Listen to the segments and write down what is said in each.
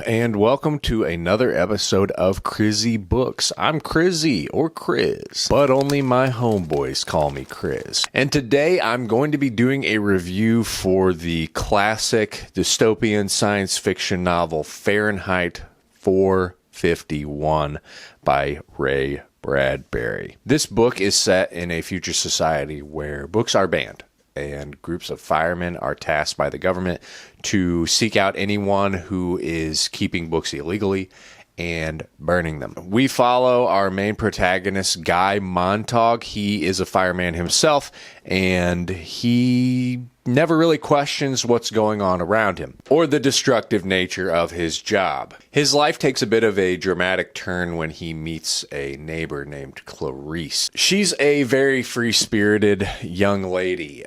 and welcome to another episode of Crizzy Books. I'm Crizzy, or Criz, but only my homeboys call me Criz. And today I'm going to be doing a review for the classic dystopian science fiction novel Fahrenheit 451 by Ray Bradbury. This book is set in a future society where books are banned, and groups of firemen are tasked by the government to seek out anyone who is keeping books illegally and burning them. We follow our main protagonist, Guy Montag. He is a fireman himself, and he never really questions what's going on around him or the destructive nature of his job. His life takes a bit of a dramatic turn when he meets a neighbor named Clarice. She's a very free-spirited young lady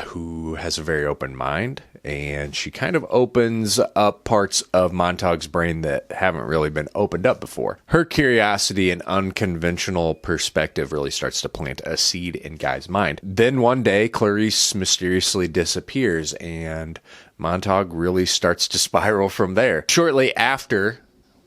who has a very open mind, and she kind of opens up parts of Montag's brain that haven't really been opened up before. Her curiosity and unconventional perspective really starts to plant a seed in Guy's mind. Then one day, Clarice mysteriously disappears, and Montag really starts to spiral from there. Shortly after,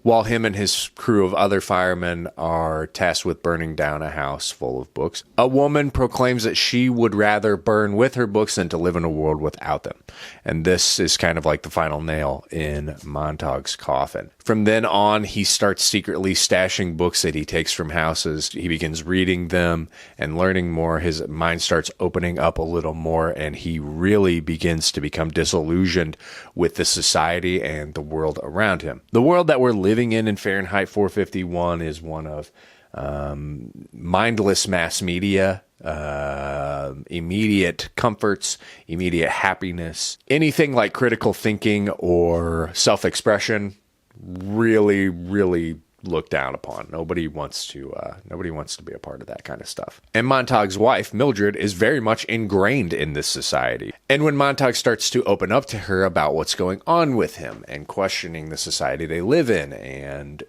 while him and his crew of other firemen are tasked with burning down a house full of books, a woman proclaims that she would rather burn with her books than to live in a world without them. And this is kind of like the final nail in Montag's coffin. From then on, he starts secretly stashing books that he takes from houses. He begins reading them and learning more. His mind starts opening up a little more, and he really begins to become disillusioned with the society and the world around him. The world that we're living in Fahrenheit 451 is one of mindless mass media, immediate comforts, immediate happiness. Anything like critical thinking or self-expression really looked down upon. Nobody wants to be a part of that kind of stuff. And Montag's wife, Mildred, is very much ingrained in this society. And when Montag starts to open up to her about what's going on with him and questioning the society they live in and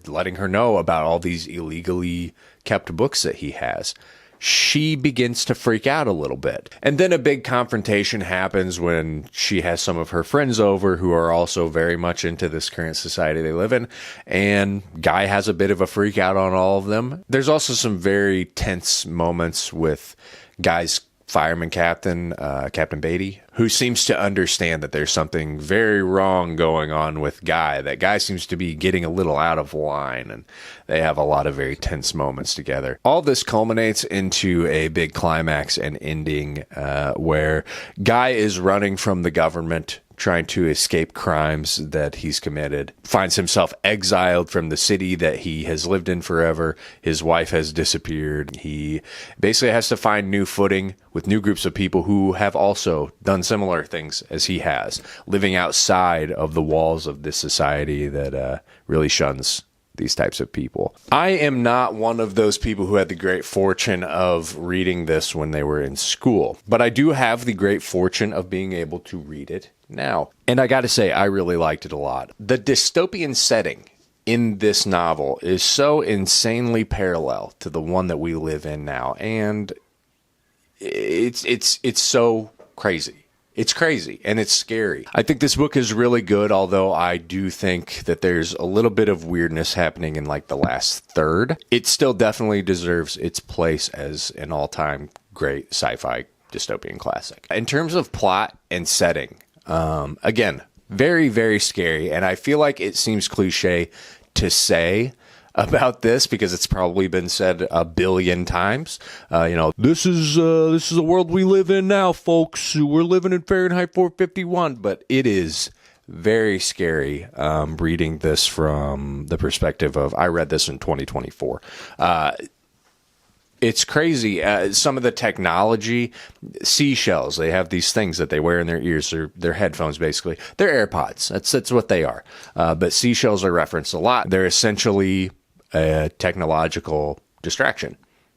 letting her know about all these illegally kept books that he has, she begins to freak out a little bit. And then a big confrontation happens when she has some of her friends over who are also very much into this current society they live in. And Guy has a bit of a freak out on all of them. There's also some very tense moments with Guy's fireman captain, Captain Beatty, who seems to understand that there's something very wrong going on with Guy. That Guy seems to be getting a little out of line, and they have a lot of very tense moments together. All this culminates into a big climax and ending where Guy is running from the government, trying to escape crimes that he's committed, finds himself exiled from the city that he has lived in forever. His wife has disappeared. He basically has to find new footing with new groups of people who have also done similar things as he has, living outside of the walls of this society that really shuns these types of people. I am not one of those people who had the great fortune of reading this when they were in school, but I do have the great fortune of being able to read it now. And I gotta say, I really liked it a lot. The dystopian setting in this novel is so insanely parallel to the one that we live in now, and it's so crazy. It's crazy, and it's scary. I think this book is really good, although I do think that there's a little bit of weirdness happening in like the last third. It still definitely deserves its place as an all-time great sci-fi dystopian classic. In terms of plot and setting, again, very scary, and I feel like it seems cliche to say about this because it's probably been said a billion times. This is a world we live in now, folks. We're living in Fahrenheit 451, but it is very scary reading this from the perspective of, I read this in 2024. It's crazy. Some of the technology, seashells, they have these things that they wear in their ears. They're headphones, basically. They're AirPods. That's what they are. But seashells are referenced a lot. They're essentially a technological distraction,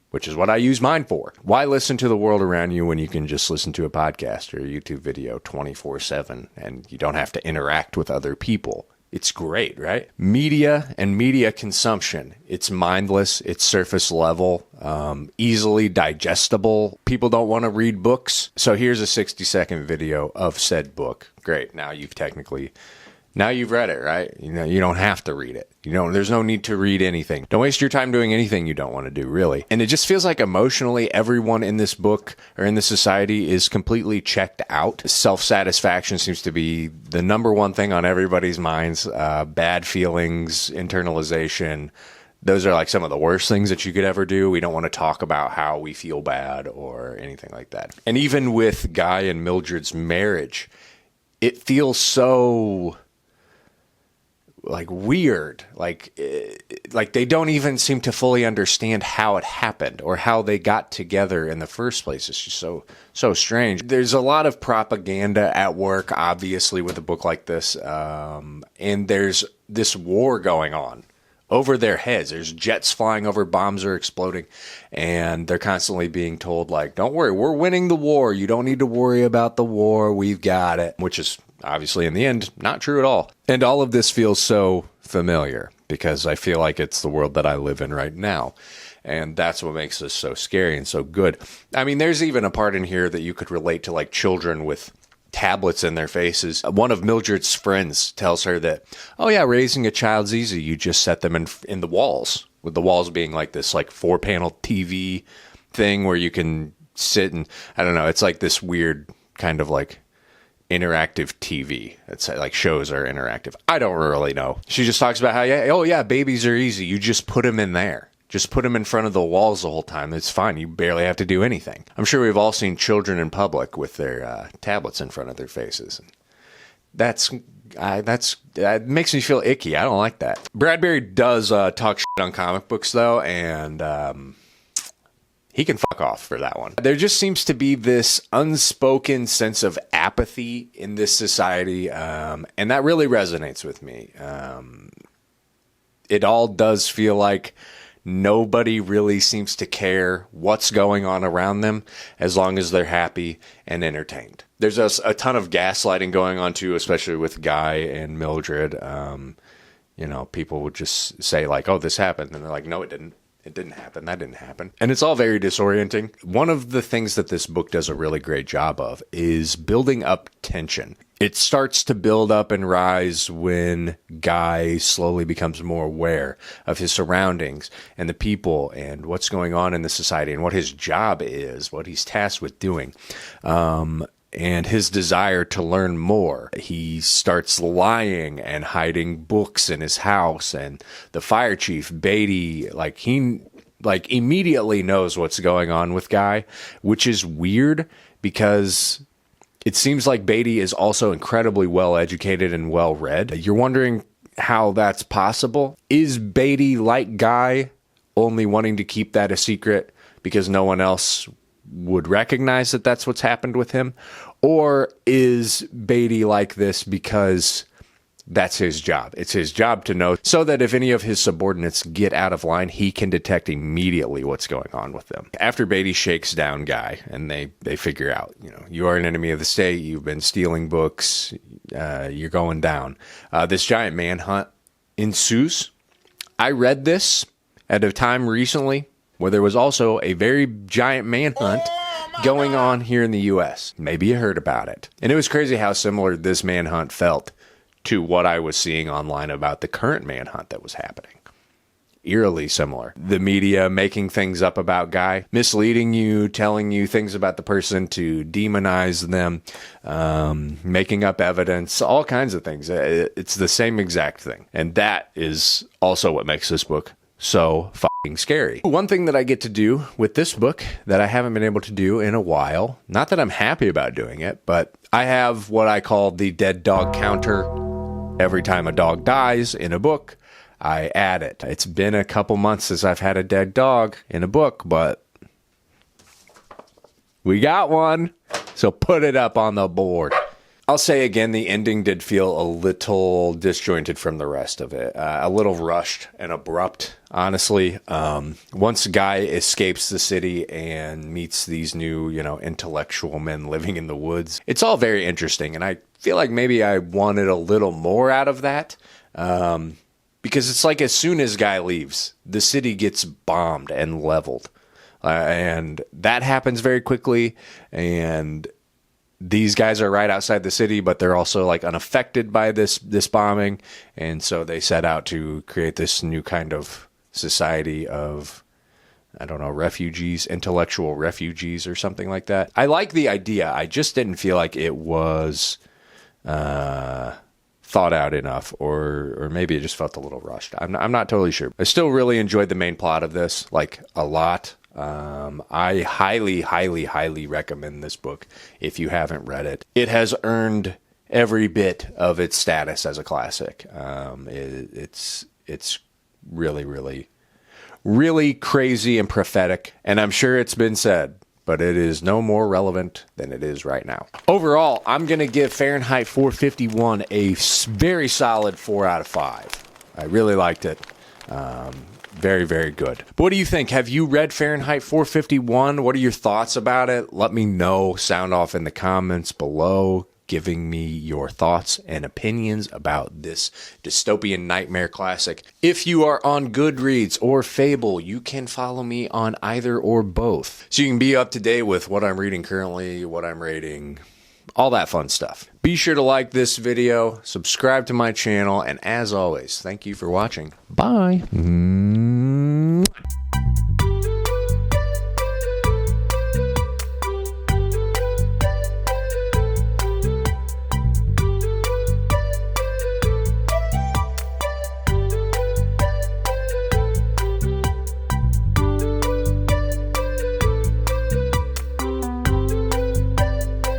which is what I use mine for. Why listen to the world around you when you can just listen to a podcast or a YouTube video 24/7 and you don't have to interact with other people? It's great, right? Media and media consumption. It's mindless. It's surface level, easily digestible. People don't want to read books. So here's a 60-second video of said book. Great. Now you've technically Now you've read it, right? You know, you don't have to read it. There's no need to read anything. Don't waste your time doing anything you don't want to do, really. And it just feels like emotionally everyone in this book or in this society is completely checked out. Self-satisfaction seems to be the number one thing on everybody's minds. Bad feelings, internalization. Those are like some of the worst things that you could ever do. We don't want to talk about how we feel bad or anything like that. And even with Guy and Mildred's marriage, it feels so like weird, like they don't even seem to fully understand how it happened or how they got together in the first place. It's just so strange. There's a lot of propaganda at work, obviously, with a book like this, and there's this war going on over their heads. There's jets flying over, bombs are exploding, and they're constantly being told, like, don't worry, we're winning the war. You don't need to worry about the war. We've got it, which is obviously, in the end, not true at all. And all of this feels so familiar because I feel like it's the world that I live in right now. And that's what makes this so scary and so good. I mean, there's even a part in here that you could relate to, like children with tablets in their faces. One of Mildred's friends tells her that, oh yeah, raising a child's easy. You just set them in the walls, with the walls being like this like 4-panel TV thing where you can sit and, I don't know, it's like this weird kind of like interactive TV. It's like shows are interactive. I don't really know. She just talks about how, yeah, babies are easy. You just put them in there. Just put them in front of the walls the whole time. It's fine. You barely have to do anything. I'm sure we've all seen children in public with their tablets in front of their faces. That makes me feel icky. I don't like that. Bradbury does talk shit on comic books, though, and he can fuck off for that one. There just seems to be this unspoken sense of apathy in this society, and that really resonates with me. It all does feel like nobody really seems to care what's going on around them as long as they're happy and entertained. There's a ton of gaslighting going on, too, especially with Guy and Mildred. People would just say, like, oh, this happened. And they're like, no, it didn't. It didn't happen. That didn't happen. And it's all very disorienting. One of the things that this book does a really great job of is building up tension. It starts to build up and rise when Guy slowly becomes more aware of his surroundings and the people and what's going on in the society and what his job is, what he's tasked with doing. And his desire to learn more. He starts lying and hiding books in his house, and the fire chief, Beatty, he immediately knows what's going on with Guy, which is weird because it seems like Beatty is also incredibly well educated and well read. You're wondering how that's possible. Is Beatty, like Guy, only wanting to keep that a secret because no one else would recognize that that's what's happened with him? Or is Beatty like this because that's his job? It's his job to know so that if any of his subordinates get out of line, he can detect immediately what's going on with them. After Beatty shakes down Guy and they figure out, you are an enemy of the state, you've been stealing books, you're going down. This giant manhunt ensues. I read this at a time recently where there was also a very giant manhunt going on here in the U.S. Maybe you heard about it. And it was crazy how similar this manhunt felt to what I was seeing online about the current manhunt that was happening. Eerily similar. The media making things up about Guy, misleading you, telling you things about the person to demonize them, making up evidence, all kinds of things. It's the same exact thing. And that is also what makes this book so fucking scary. One thing that I get to do with this book that I haven't been able to do in a while, not that I'm happy about doing it, but I have what I call the dead dog counter. Every time a dog dies in a book, I add it. It's been a couple months since I've had a dead dog in a book, but we got one, so put it up on the board. I'll say again, the ending did feel a little disjointed from the rest of it. A little rushed and abrupt, honestly. Once Guy escapes the city and meets these new, intellectual men living in the woods, it's all very interesting. And I feel like maybe I wanted a little more out of that. Because it's like as soon as Guy leaves, the city gets bombed and leveled. And that happens very quickly. And these guys are right outside the city, but they're also like unaffected by this bombing. And so they set out to create this new kind of society of, I don't know, refugees, intellectual refugees or something like that. I like the idea. I just didn't feel like it was thought out enough, or maybe it just felt a little rushed. I'm not totally sure. I still really enjoyed the main plot of this, like a lot. I highly recommend this book if you haven't read it. It has earned every bit of its status as a classic. It's really crazy and prophetic, and I'm sure it's been said, but it is no more relevant than it is right now. Overall, I'm going to give Fahrenheit 451 a very solid 4 out of 5. I really liked it. Very good. But what do you think? Have you read Fahrenheit 451? What are your thoughts about it? Let me know. Sound off in the comments below, giving me your thoughts and opinions about this dystopian nightmare classic. If you are on Goodreads or Fable, you can follow me on either or both, so you can be up to date with what I'm reading currently, what I'm rating, all that fun stuff. Be sure to like this video, subscribe to my channel, and as always, thank you for watching. Bye.